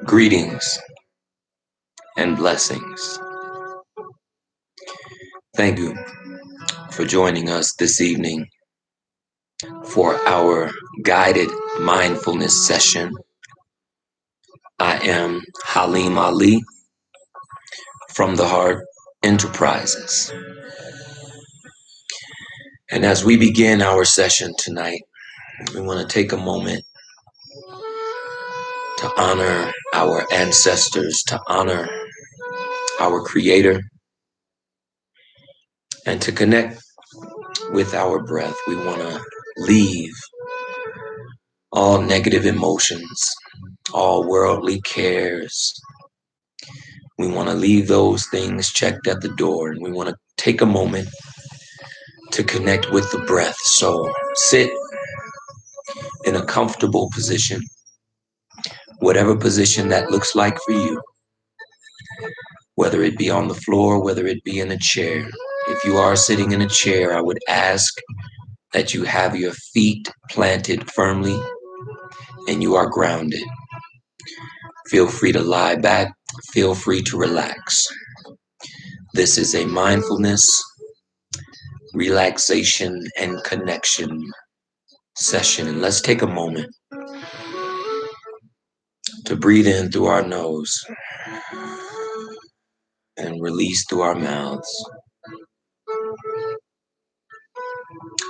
Greetings and blessings. Thank you for joining us this evening for our guided mindfulness session. I am Halim Ali from the Heart Enterprises. And as we begin our session tonight, we want to take a moment to honor our ancestors, to honor our Creator, and to connect with our breath. We want to leave all negative emotions, all worldly cares. We want to leave those things checked at the door, and we want to take a moment to connect with the breath. So sit in a comfortable position, whatever position that looks like for you, whether it be on the floor, whether it be in a chair. If you are sitting in a chair, I would ask that you have your feet planted firmly and you are grounded. Feel free to lie back. Feel free to relax. This is a mindfulness, relaxation, and connection session. And let's take a moment to breathe in through our nose and release through our mouths.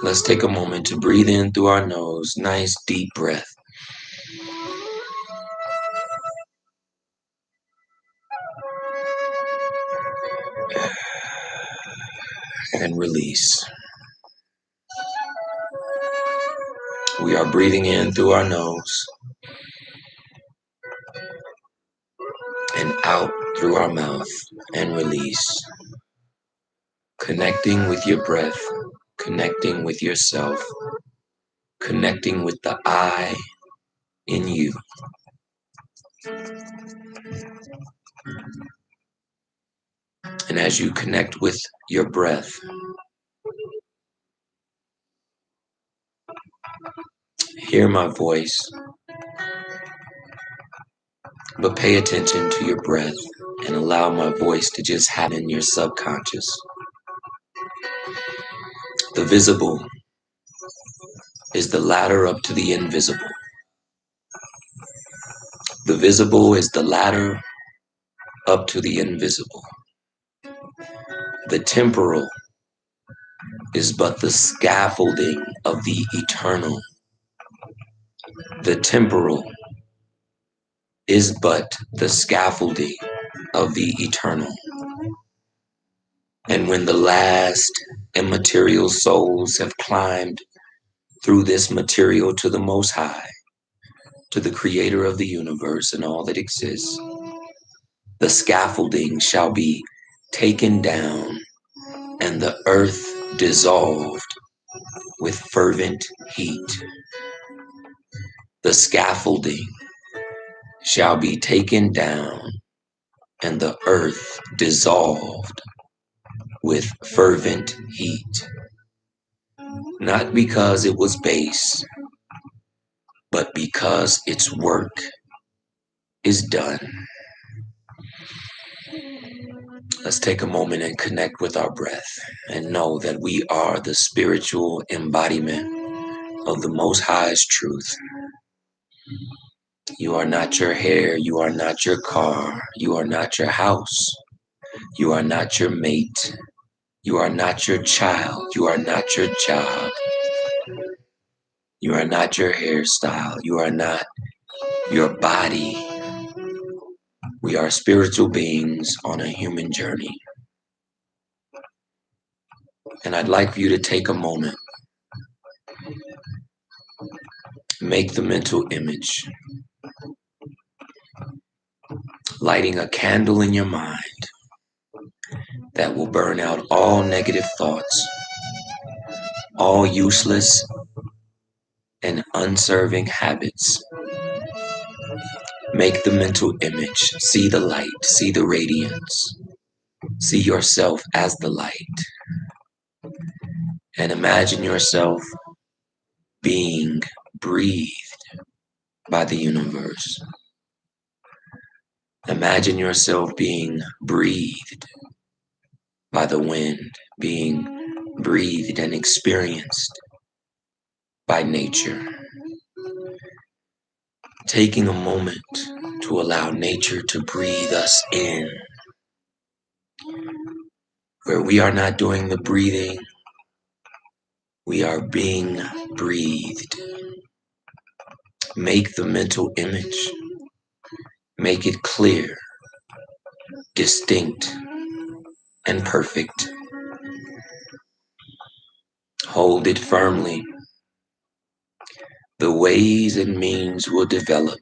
Let's take a moment to breathe in through our nose. Nice deep breath. And release. We are breathing in through our nose and out through our mouth and release. Connecting with your breath, connecting with yourself, connecting with the I in you. And as you connect with your breath, hear my voice, but pay attention to your breath and allow my voice to just happen in your subconscious. The visible is the ladder up to the invisible. The visible is the ladder up to the invisible. The temporal is but the scaffolding of the eternal. The temporal is but the scaffolding of the eternal. And when the last immaterial souls have climbed through this material to the Most High, to the Creator of the universe and all that exists, the scaffolding shall be taken down and the earth dissolved with fervent heat. The scaffolding shall be taken down and the earth dissolved with fervent heat. Not because it was base, but because its work is done. Let's take a moment and connect with our breath and know that we are the spiritual embodiment of the Most High's truth. You are not your hair, you are not your car, you are not your house, you are not your mate, you are not your child, you are not your job, you are not your hairstyle, you are not your body. We are spiritual beings on a human journey. And I'd like for you to take a moment, make the mental image, lighting a candle in your mind that will burn out all negative thoughts, all useless and unserving habits. Make the mental image, see the light, see the radiance, see yourself as the light, and imagine yourself being breathed by the universe. Imagine yourself being breathed by the wind, being breathed and experienced by nature. Taking a moment to allow nature to breathe us in, where we are not doing the breathing, we are being breathed. Make the mental image, make it clear, distinct, and perfect. Hold it firmly. The ways and means will develop.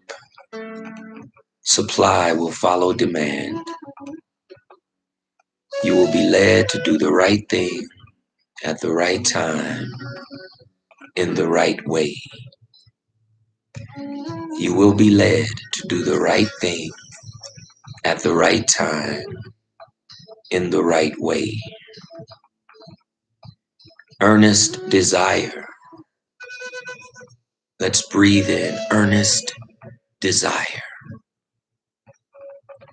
Supply will follow demand. You will be led to do the right thing at the right time, in the right way. You will be led to do the right thing at the right time, in the right way. Earnest desire. Let's breathe in earnest desire.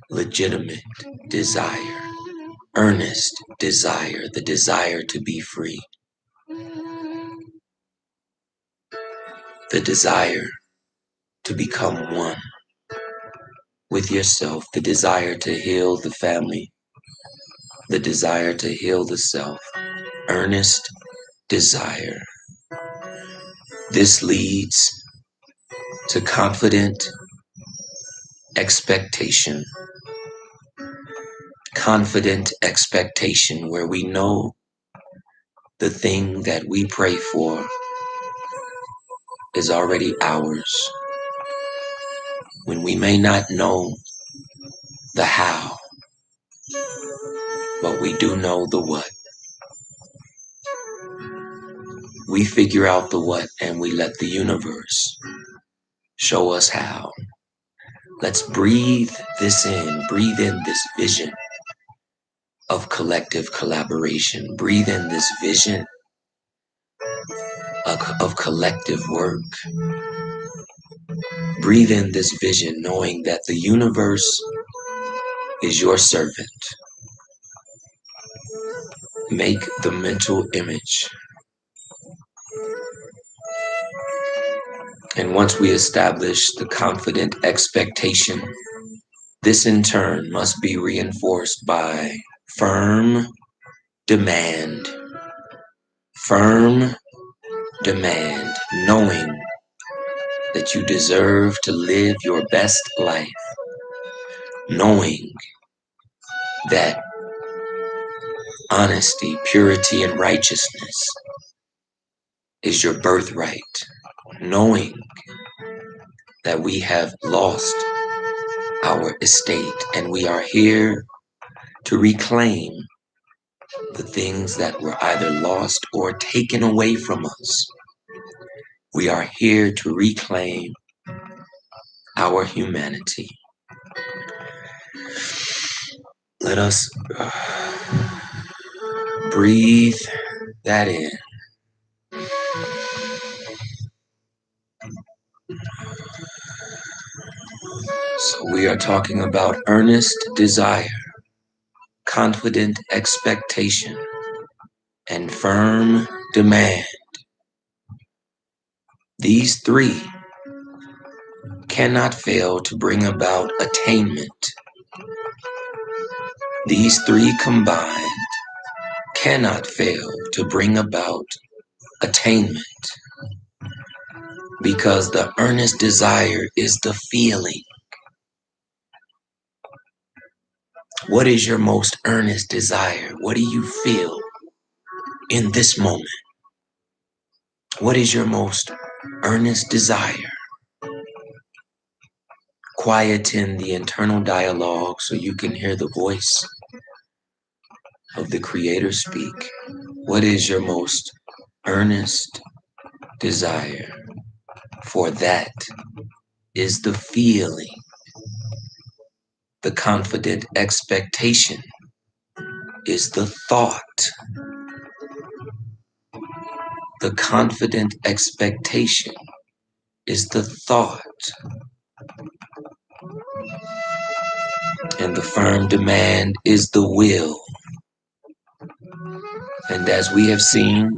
Legitimate desire. Earnest desire, the desire to be free. The desire to become one with yourself. The desire to heal the family. The desire to heal the self. Earnest desire. This leads to confident expectation. Confident expectation, where we know the thing that we pray for is already ours. When we may not know the how, but we do know the what. We figure out the what and we let the universe show us how. Let's breathe this in. Breathe in this vision of collective collaboration. Breathe in this vision of collective work. Breathe in this vision knowing that the universe is your servant. Make the mental image. And once we establish the confident expectation, this in turn must be reinforced by firm demand. Firm demand, knowing that you deserve to live your best life, knowing that honesty, purity, and righteousness is your birthright, knowing that we have lost our estate and we are here to reclaim the things that were either lost or taken away from us. We are here to reclaim our humanity. Let us breathe that in. So we are talking about earnest desire, confident expectation, and firm demand. These three cannot fail to bring about attainment. These three combined cannot fail to bring about attainment, because the earnest desire is the feeling. What is your most earnest desire? What do you feel in this moment? What is your most earnest desire? Quieten the internal dialogue so you can hear the voice of the Creator speak. What is your most earnest desire? For that is the feeling. The confident expectation is the thought. The confident expectation is the thought, and the firm demand is the will. And as we have seen,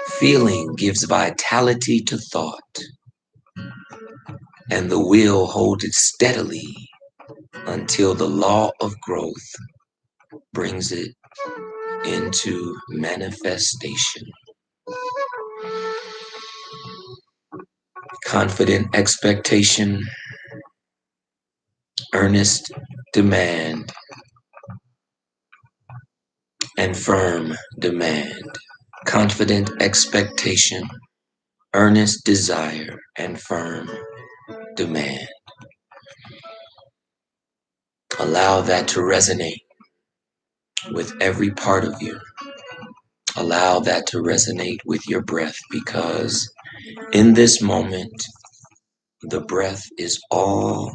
feeling gives vitality to thought, and the will holds it steadily until the law of growth brings it into manifestation. Confident expectation, earnest demand, and firm demand. Confident expectation, earnest desire, and firm demand. Allow that to resonate with every part of you. Allow that to resonate with your breath, because in this moment, the breath is all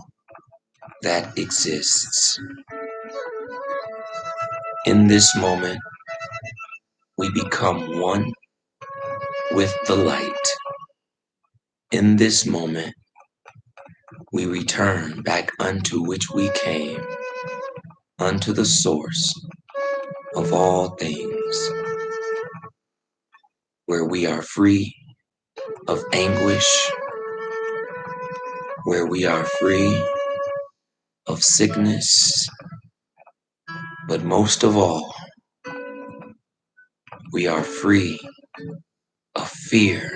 that exists. In this moment, we become one with the light. In this moment, we return back unto which we came, unto the source of all things, where we are free of anguish, where we are free of sickness, but most of all, we are free of fear.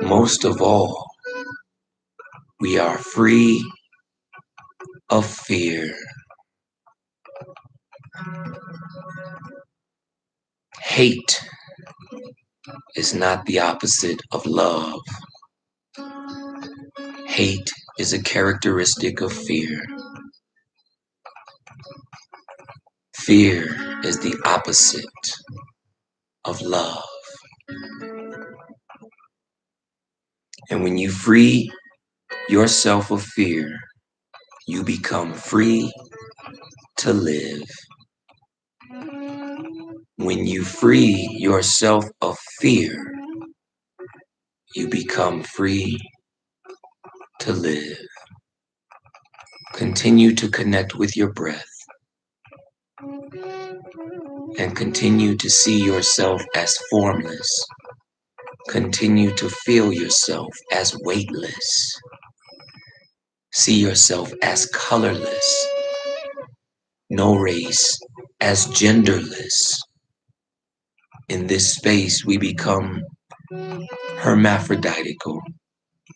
Most of all, we are free of fear. Hate is not the opposite of love. Hate is a characteristic of fear. Fear is the opposite of love. And when you free yourself of fear, you become free to live. When you free yourself of fear, you become free to live. Continue to connect with your breath and continue to see yourself as formless. Continue to feel yourself as weightless. See yourself as colorless. No race as genderless. In this space, we become hermaphroditical,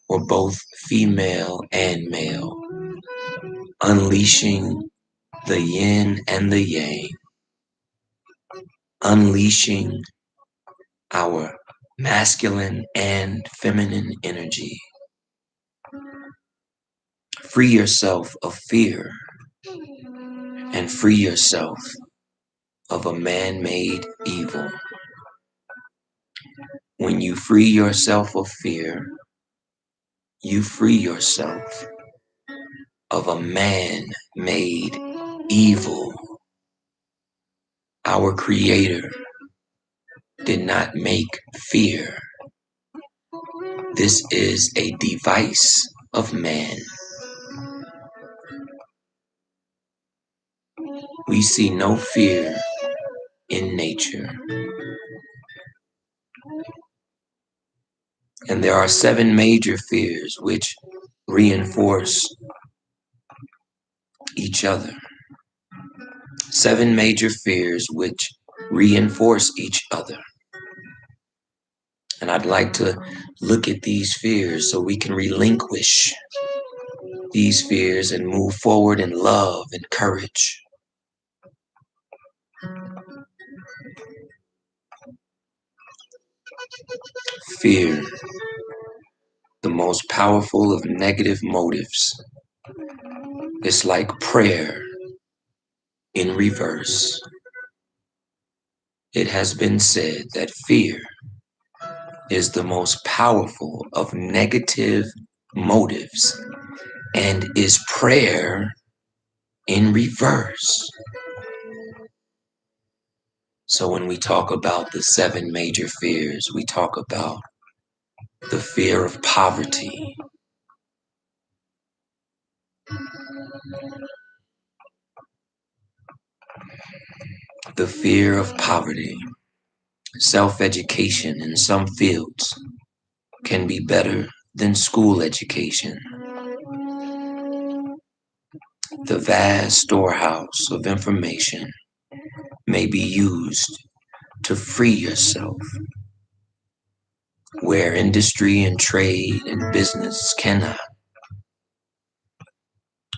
or both female and male, unleashing the yin and the yang, unleashing our masculine and feminine energy. Free yourself of fear and free yourself of a man-made evil. When you free yourself of fear, you free yourself of a man-made evil. Our Creator did not make fear. This is a device of man. We see no fear in nature. And there are 7 major fears which reinforce each other. 7 major fears which reinforce each other. And I'd like to look at these fears so we can relinquish these fears and move forward in love and courage. Fear, the most powerful of negative motives. It's like prayer in reverse. It has been said that fear is the most powerful of negative motives and is prayer in reverse. So when we talk about the 7 major fears, we talk about the fear of poverty, the fear of poverty. Self-education in some fields can be better than school education. The vast storehouse of information may be used to free yourself where industry and trade and business cannot.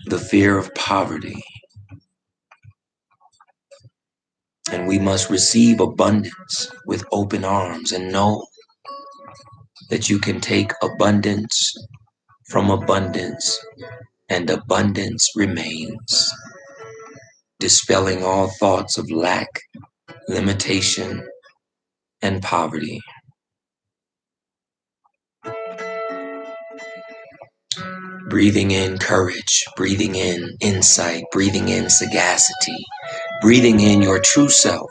The fear of poverty. And we must receive abundance with open arms and know that you can take abundance from abundance and abundance remains, dispelling all thoughts of lack, limitation, and poverty. Breathing in courage, breathing in insight, breathing in sagacity, breathing in your true self.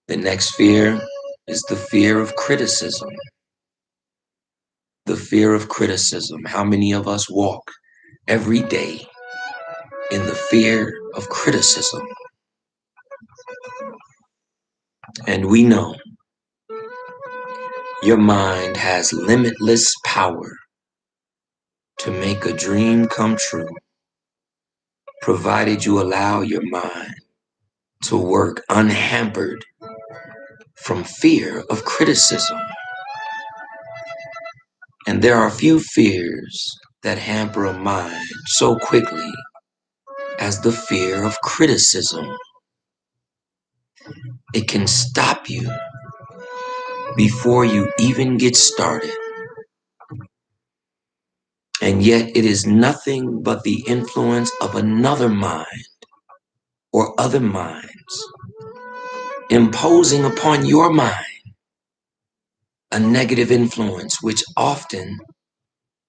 The next fear is the fear of criticism. The fear of criticism. How many of us walk every day in the fear of criticism? And we know your mind has limitless power to make a dream come true, provided you allow your mind to work unhampered from fear of criticism. And there are few fears that hamper a mind so quickly as the fear of criticism. It can stop you before you even get started. And yet it is nothing but the influence of another mind or other minds imposing upon your mind a negative influence, which often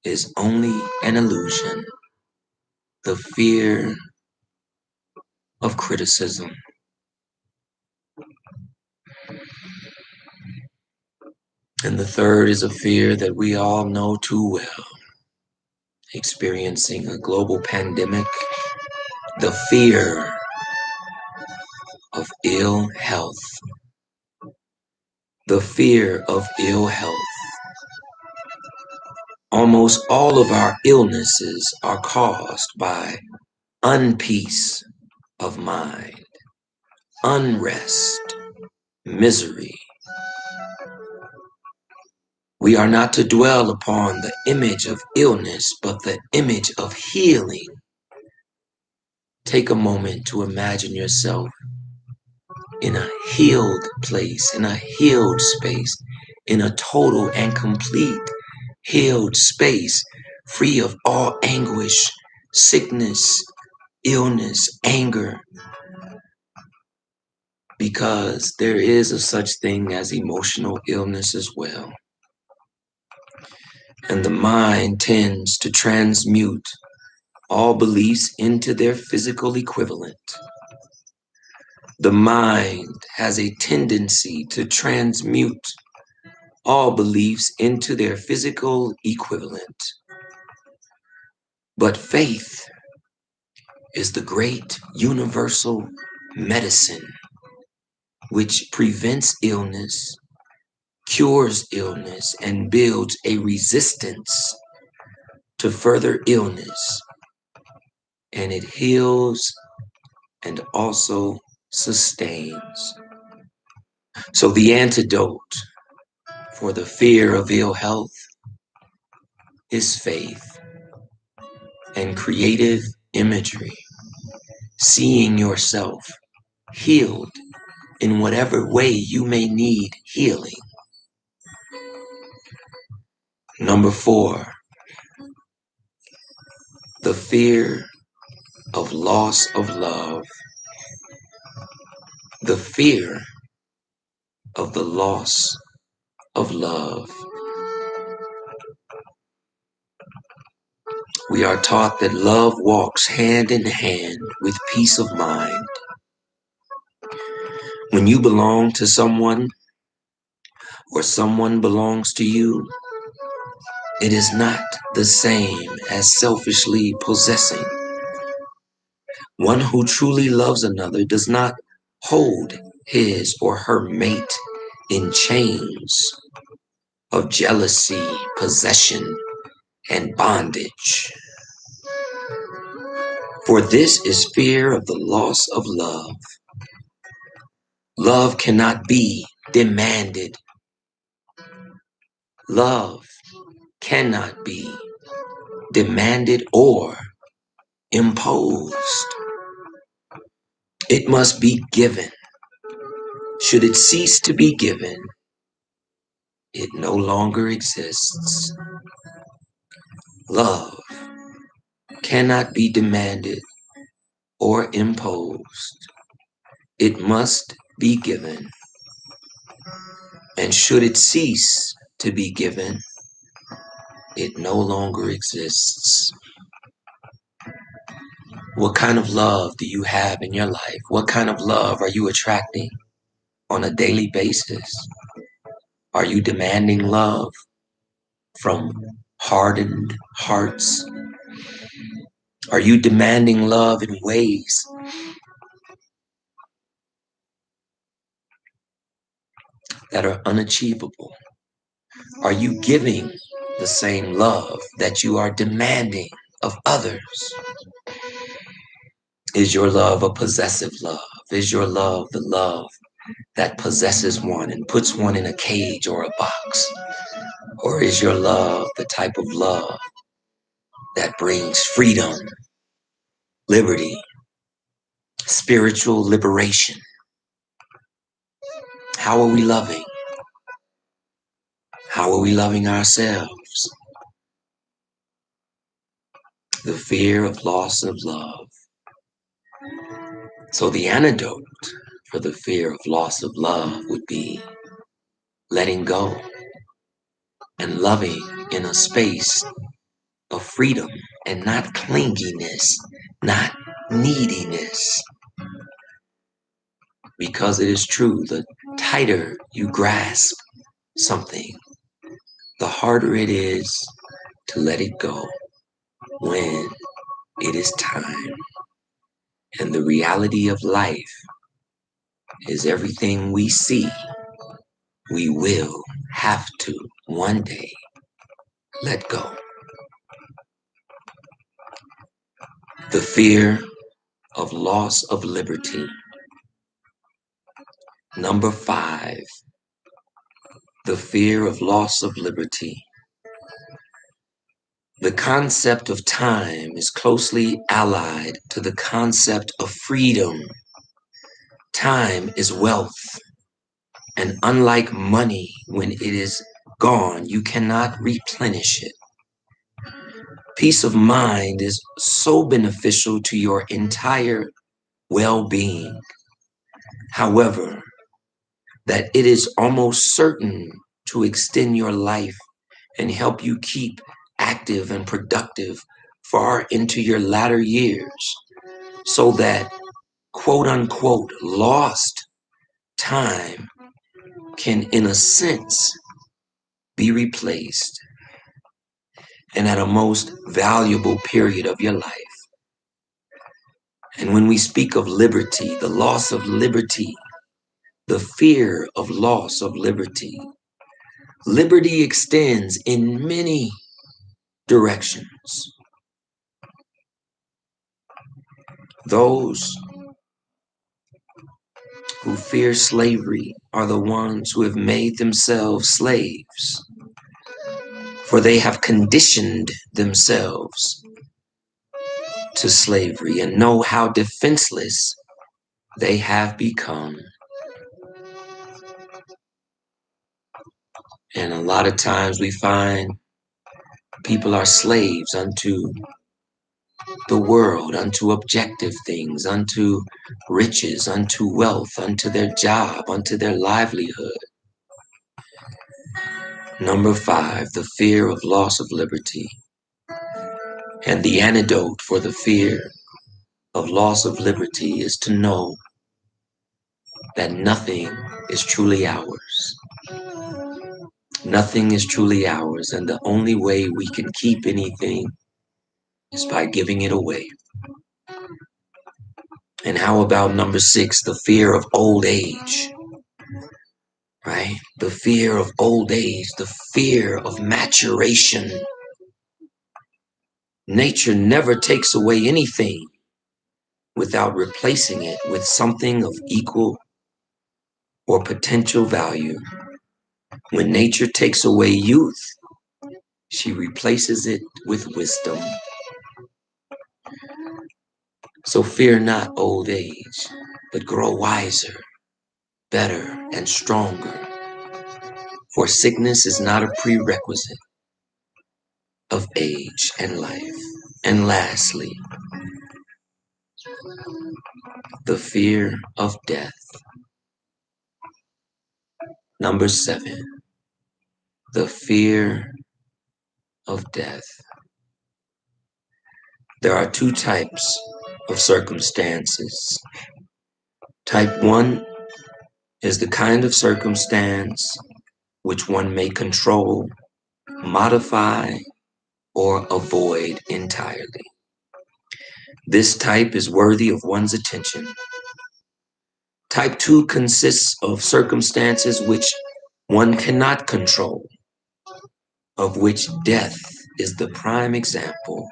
is only an illusion. The fear of criticism. And the third is a fear that we all know too well. Experiencing a global pandemic, the fear of ill health. The fear of ill health. Almost all of our illnesses are caused by unpeace of mind, unrest, misery. We are not to dwell upon the image of illness, but the image of healing. Take a moment to imagine yourself in a healed place, in a healed space, in a total and complete healed space, free of all anguish, sickness, illness, anger, because there is a such thing as emotional illness as well. And the mind tends to transmute all beliefs into their physical equivalent. The mind has a tendency to transmute all beliefs into their physical equivalent. But faith is the great universal medicine which prevents illness, cures illness, and builds a resistance to further illness. And it heals and also sustains. So the antidote for the fear of ill health is faith and creative imagery, seeing yourself healed in whatever way you may need healing. Number 4, the fear of loss of love. The fear of the loss of love. We are taught that love walks hand in hand with peace of mind. When you belong to someone, or someone belongs to you, it is not the same as selfishly possessing. One who truly loves another does not hold his or her mate in chains of jealousy, possession, and bondage. For this is fear of the loss of love. Love cannot be demanded. Love cannot be demanded or imposed. It must be given. Should it cease to be given, it no longer exists. Love cannot be demanded or imposed. It must be given. And should it cease to be given, it no longer exists. What kind of love do you have in your life? What kind of love are you attracting on a daily basis? Are you demanding love from hardened hearts? Are you demanding love in ways that are unachievable? Are you giving the same love that you are demanding of others? Is your love a possessive love? Is your love the love that possesses one and puts one in a cage or a box? Or is your love the type of love that brings freedom, liberty, spiritual liberation? How are we loving? How are we loving ourselves? The fear of loss of love. So the antidote for the fear of loss of love would be letting go and loving in a space of freedom and not clinginess, not neediness. Because it is true, the tighter you grasp something, the harder it is to let it go when it is time. And the reality of life is everything we see, we will have to one day let go. The fear of loss of liberty. Number 5, the fear of loss of liberty. The concept of time is closely allied to the concept of freedom. Time is wealth, and unlike money, when it is gone, you cannot replenish it. Peace of mind is so beneficial to your entire well-being. However, that it is almost certain to extend your life and help you keep active and productive far into your latter years, so that quote unquote lost time can, in a sense, be replaced and at a most valuable period of your life. And when we speak of liberty, the loss of liberty, the fear of loss of liberty, liberty extends in many directions. Those who fear slavery are the ones who have made themselves slaves, for they have conditioned themselves to slavery and know how defenseless they have become. And a lot of times we find people are slaves unto the world, unto objective things, unto riches, unto wealth, unto their job, unto their livelihood. Number 5, the fear of loss of liberty. And the antidote for the fear of loss of liberty is to know that nothing is truly ours. Nothing is truly ours, and the only way we can keep anything is by giving it away. And how about number 6, the fear of old age, right? The fear of old age, the fear of maturation. Nature never takes away anything without replacing it with something of equal or potential value. When nature takes away youth, she replaces it with wisdom. So fear not old age, but grow wiser, better, and stronger. For sickness is not a prerequisite of age and life. And lastly, the fear of death. Number 7, the fear of death. There are 2 types of circumstances. Type 1 is the kind of circumstance which one may control, modify, or avoid entirely. This type is worthy of one's attention. Type 2 consists of circumstances which one cannot control, of which death is the prime example.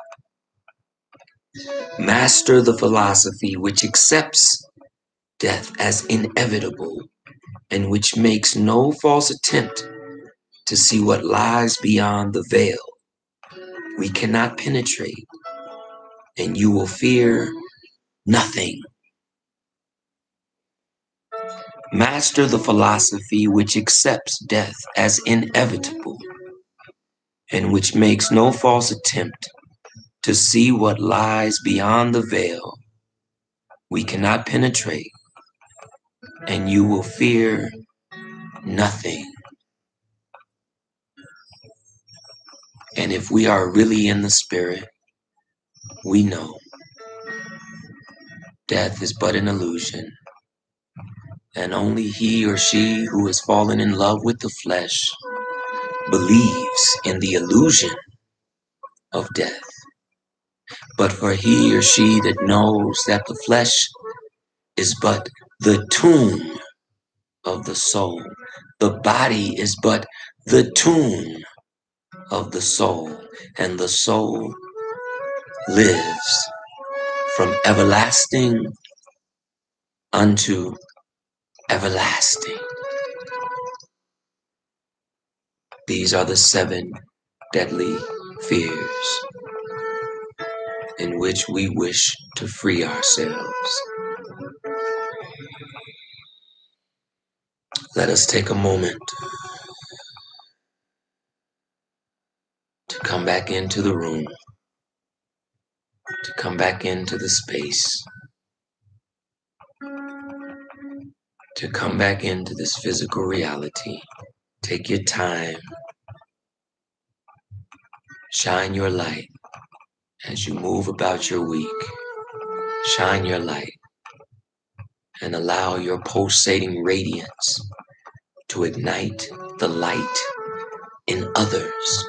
Master the philosophy which accepts death as inevitable and which makes no false attempt to see what lies beyond the veil we cannot penetrate, and you will fear nothing. Master the philosophy which accepts death as inevitable and which makes no false attempt to see what lies beyond the veil we cannot penetrate, and you will fear nothing. And if we are really in the spirit, we know death is but an illusion, and only he or she who has fallen in love with the flesh believes in the illusion of death. But for he or she that knows that the flesh is but the tomb of the soul, the body is but the tomb of the soul, and the soul lives from everlasting unto everlasting. These are the 7 deadly fears in which we wish to free ourselves. Let us take a moment to come back into the room, to come back into the space, to come back into this physical reality. Take your time, shine your light as you move about your week. Shine your light and allow your pulsating radiance to ignite the light in others.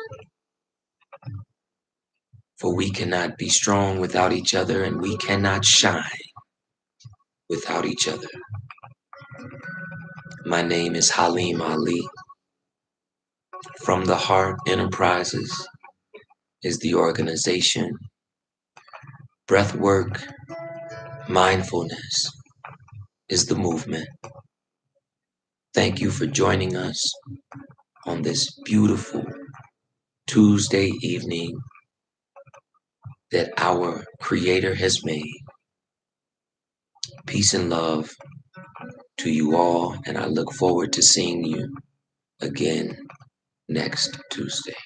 For we cannot be strong without each other, and we cannot shine without each other. My name is Halim Ali. From the Heart Enterprises is the organization. Breathwork, mindfulness is the movement. Thank you for joining us on this beautiful Tuesday evening that our Creator has made. Peace and love to you all, and I look forward to seeing you again next Tuesday.